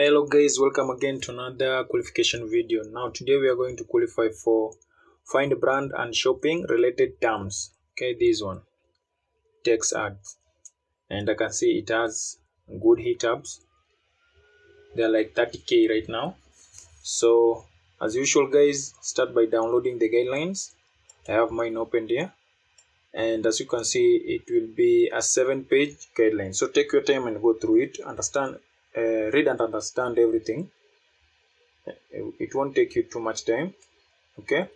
Hello guys, welcome again to another qualification video. Now today we are going to qualify for find brand and shopping related terms. Okay, this one, text ads, and I can see it has good HITAPPS. They're like 30k right now. So as usual guys, start by downloading the guidelines. I have mine opened here, and as you can see it will be a 7-page guideline. So take your time and go through it, read and understand everything. It won't take you too much time. Okay,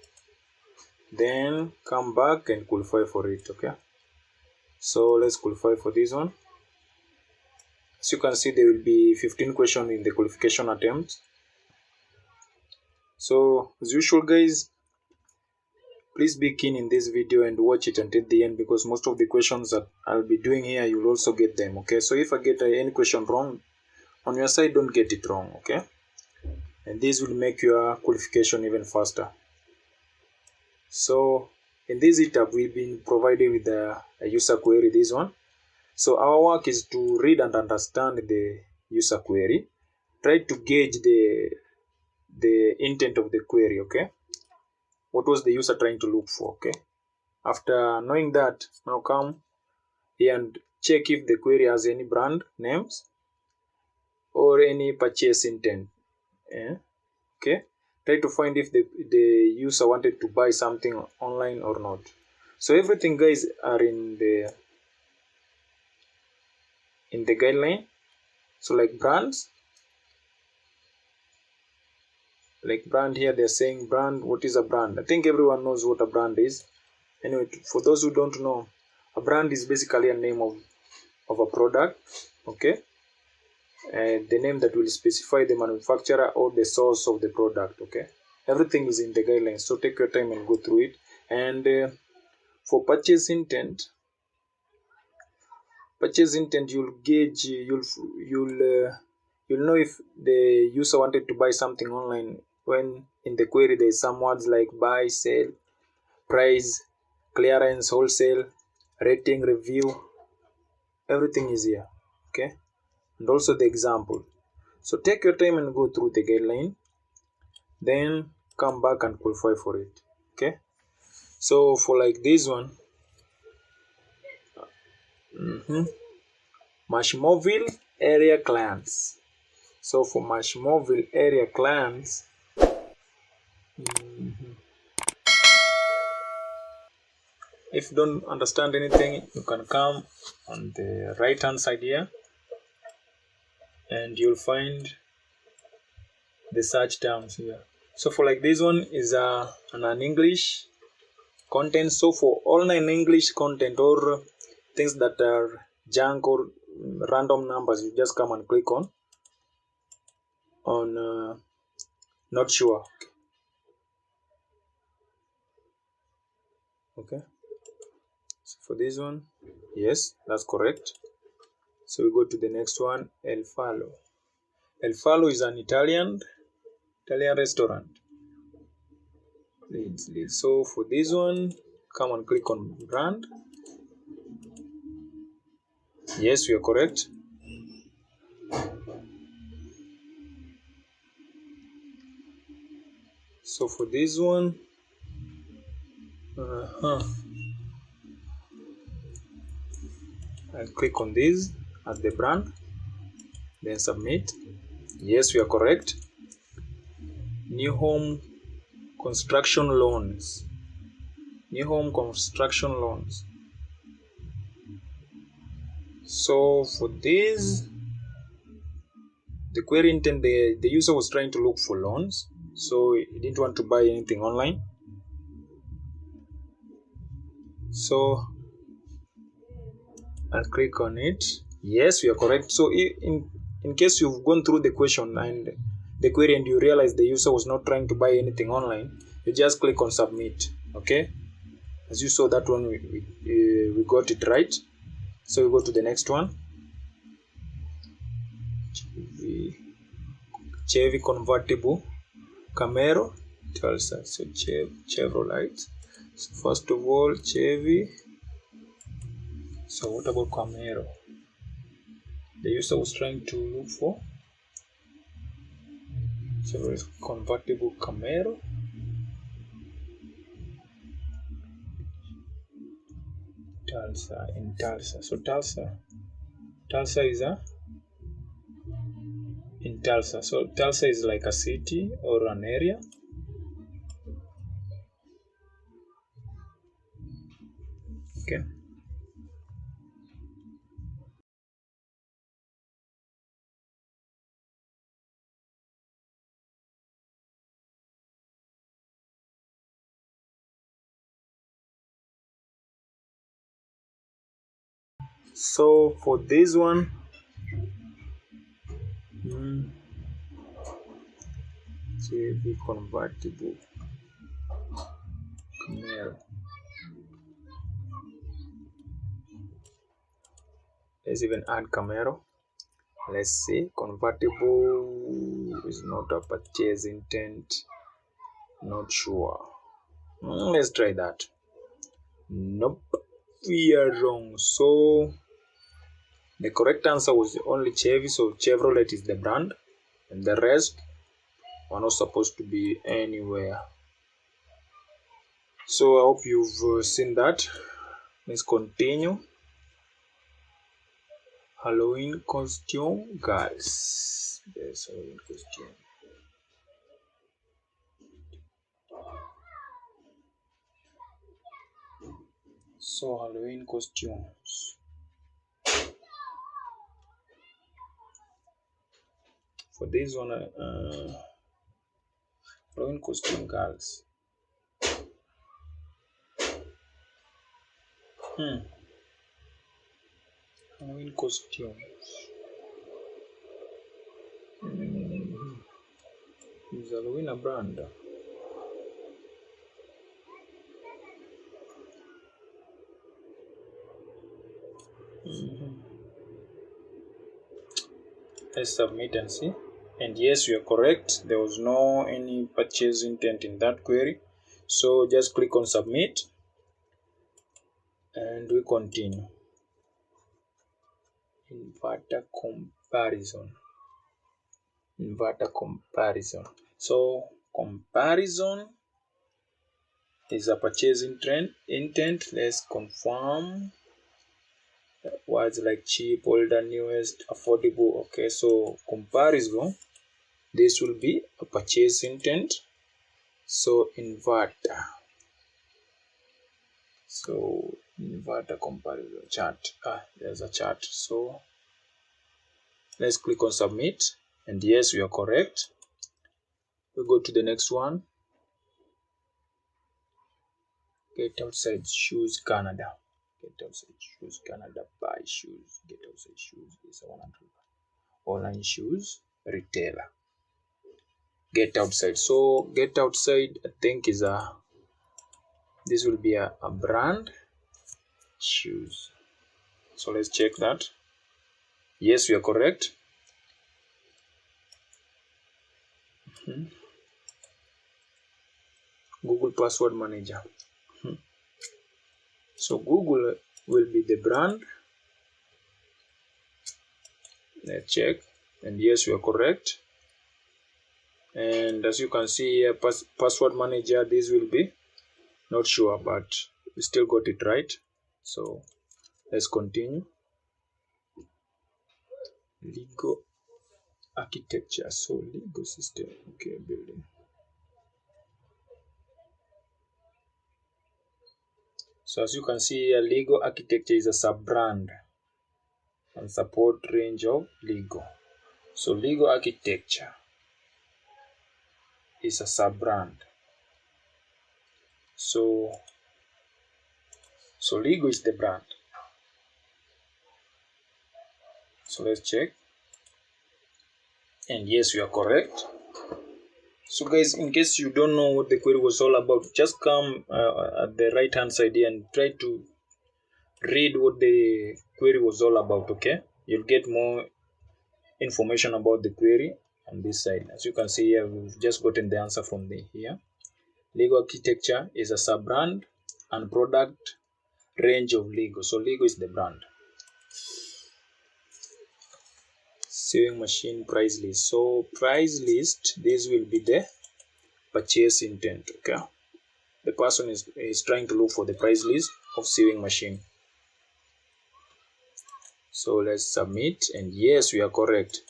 then come back and qualify for it. Okay, so let's qualify for this one. As you can see, there will be 15 questions in the qualification attempt. So as usual guys, please be keen in this video and watch it until the end, because most of the questions that I'll be doing here, you'll also get them. Okay, so if I get any question wrong on your side, don't get it wrong. Okay, and this will make your qualification even faster. So in this Hitapp, we've been provided with a user query, this one. So our work is to read and understand the user query, try to gauge the intent of the query. Okay, what was the user trying to look for? Okay, after knowing that, now come here and check if the query has any brand names or any purchase intent. Okay, try to find if the user wanted to buy something online or not. So everything guys are in the guideline. So like brands, like brand here, they're saying brand. What is a brand? I think everyone knows what a brand is. Anyway, for those who don't know, a brand is basically a name of a product. Okay, and the name that will specify the manufacturer or the source of the product. Okay, everything is in the guidelines, so take your time and go through it. And for purchase intent, you'll gauge, you'll know if the user wanted to buy something online when in the query there's some words like buy, sell, price, clearance, wholesale, rating, review. Everything is here. Okay, and also the example. So take your time and go through the guideline, then come back and qualify for it. Okay, so for like this one, Mashmoville area clients. So for Mashmoville area clients, if you don't understand anything, you can come on the right hand side here and you'll find the search terms here. So for like this one is an English content. So for all non-English content or things that are junk or random numbers, you just come and click on not sure. Okay, so for this one, yes, that's correct. So we go to the next one, El Fallo. El Fallo is an Italian restaurant. Leads. So for this one, come and click on brand. Yes, we are correct. So for this one, I'll click on this as the brand, then submit. Yes, we are correct. New home construction loans. New home construction loans. So for this, the query intent, the user was trying to look for loans, so he didn't want to buy anything online. So I'll click on it. Yes, we are correct. So in case you've gone through the question and the query and you realize the user was not trying to buy anything online, you just click on submit. Okay, as you saw that one, we got it right. So we go to the next one, Chevy convertible Camaro, tells us. So Chevrolet. So first of all, Chevy. So what about Camaro? The user was trying to look for So it's convertible Camaro. Tulsa, in Tulsa. So Tulsa is in Tulsa. So Tulsa is like a city or an area. Okay. So for this one, JV convertible Camaro. Let's even add Camaro. Let's see. Convertible is not a purchase intent. Not sure. Let's try that. Nope. We are wrong. So the correct answer was only Chevy. So Chevrolet is the brand, and the rest are not supposed to be anywhere. So I hope you've seen that. Let's continue. Halloween costume, guys. Yes, Halloween costume. So Halloween costumes. For this one, Halloween costume, girls. Halloween costumes. Is Halloween a brand? Let's submit and see. And yes, you are correct. There was no any purchase intent in that query. So just click on submit and we continue. Inverter comparison. Inverter comparison. So comparison is a purchase intent. Let's confirm. Words like cheap, older, newest, affordable. Okay, so comparison, this will be a purchase intent. So inverter. So inverter comparison chart. There's a chart. So let's click on submit. And yes, we are correct. We go to the next one. Get outside shoes Canada. Get outside shoes Canada. Buy shoes. Get outside shoes is a 100. Online shoes retailer. Get outside. So get outside, I think is this will be a brand shoes. So let's check that. Yes, we are correct. Google password manager. So Google will be the brand. Let's check. And yes, we are correct. And as you can see here, password manager, this will be not sure, but we still got it right. So let's continue. Lego architecture. So Lego system. Okay, building. So as you can see here, Lego architecture is a sub-brand and support range of Lego. So Lego architecture is a sub-brand. So Lego is the brand. So let's check. And yes, we are correct. So guys, in case you don't know what the query was all about, just come at the right hand side here and try to read what the query was all about. Okay, you'll get more information about the query on this side. As you can see here, we've just gotten the answer from here. Lego architecture is a sub-brand and product range of Lego. So Lego is the brand. sewing machine price list. So price list, this will be the purchase intent. Okay, the person is trying to look for the price list of sewing machine. So let's submit, and yes, we are correct.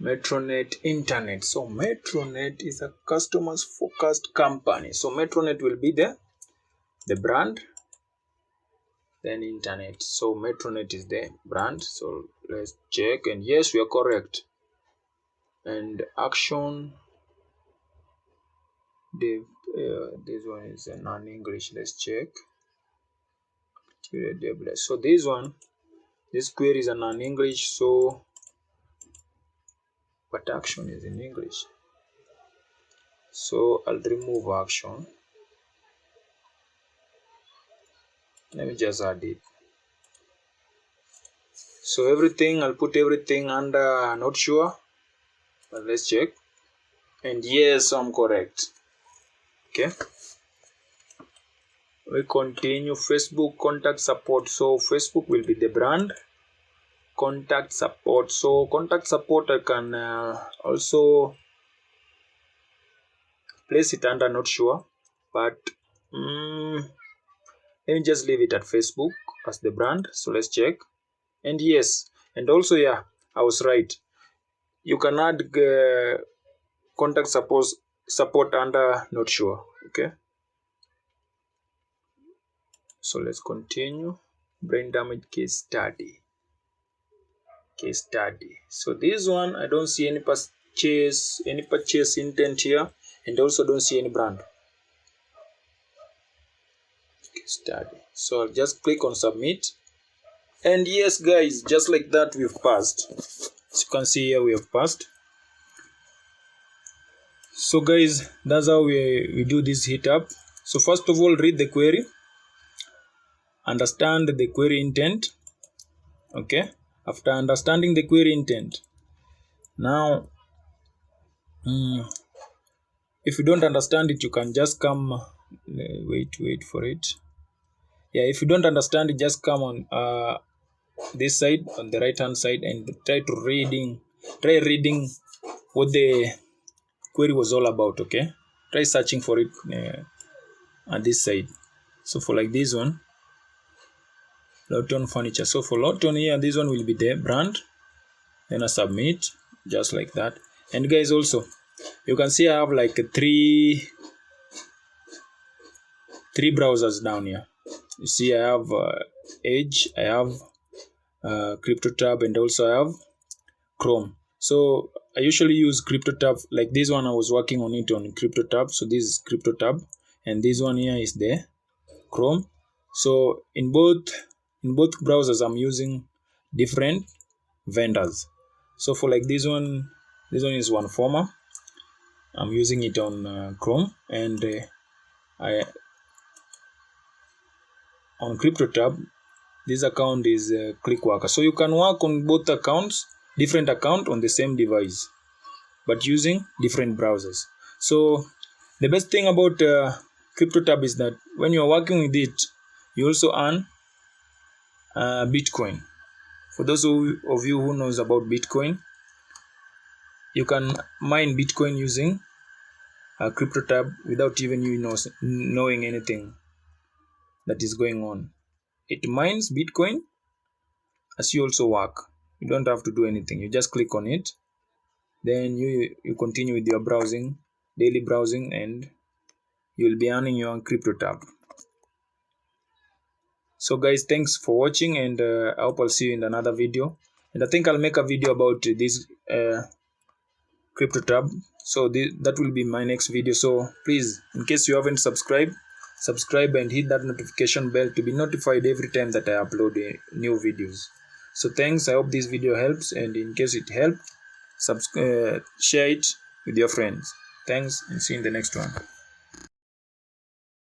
Metronet Internet. So Metronet is a customers focused company. So Metronet will be the brand, then Internet. So Metronet is the brand. So let's check, and yes, we are correct. And action, this one is a non-English. Let's check. So this query is a non-English, so but action is in English. So I'll remove action. Let me just add it. So everything, I'll put everything under not sure, but let's check. And yes, I'm correct. Okay, we continue. Facebook contact support. So Facebook will be the brand. Contact support. So contact support, I can also place it under not sure, but let me just leave it at Facebook as the brand. So let's check, and yes, and also yeah, I was right. You can add contact support under not sure. Okay, so let's continue. Brain damage case study. So this one, I don't see any purchase intent here, and also don't see any brand. Case study. So I'll just click on submit, and yes guys, just like that, we've passed. As you can see here, we have passed. So guys, that's how we do this Hitapp. So first of all, read the query, understand the query intent. Okay, after understanding the query intent, now if you don't understand it, you can just come wait for it. Yeah, if you don't understand it, just come on this side, on the right hand side, and try reading what the query was all about. Okay, try searching for it on this side. So for like this one, Lawton furniture. So for Lawton here, this one will be the brand. Then I submit, just like that. And guys, also you can see I have like three browsers down here. You see I have Edge, I have CryptoTab, and also I have Chrome. So I usually use CryptoTab. Like this one, I was working on it on CryptoTab. So this is CryptoTab, and this one here is the Chrome. So in both browsers, I'm using different vendors. So for like this one is OneFormer. I'm using it on Chrome, and on CryptoTab, this account is ClickWorker. So you can work on both accounts, different account on the same device, but using different browsers. So the best thing about CryptoTab is that when you're working with it, you also earn Bitcoin. For those of you who knows about Bitcoin, you can mine Bitcoin using CryptoTab without even you knowing anything that is going on. It mines Bitcoin as you also work. You don't have to do anything. You just click on it, then you continue with your browsing, daily browsing, and you'll be earning your CryptoTab. So guys, thanks for watching, and I hope I'll see you in another video. And I think I'll make a video about this CryptoTab. So that will be my next video. So please, in case you haven't subscribed, subscribe and hit that notification bell to be notified every time that I upload new videos. So thanks. I hope this video helps, and in case it helped, share it with your friends. Thanks, and see you in the next one.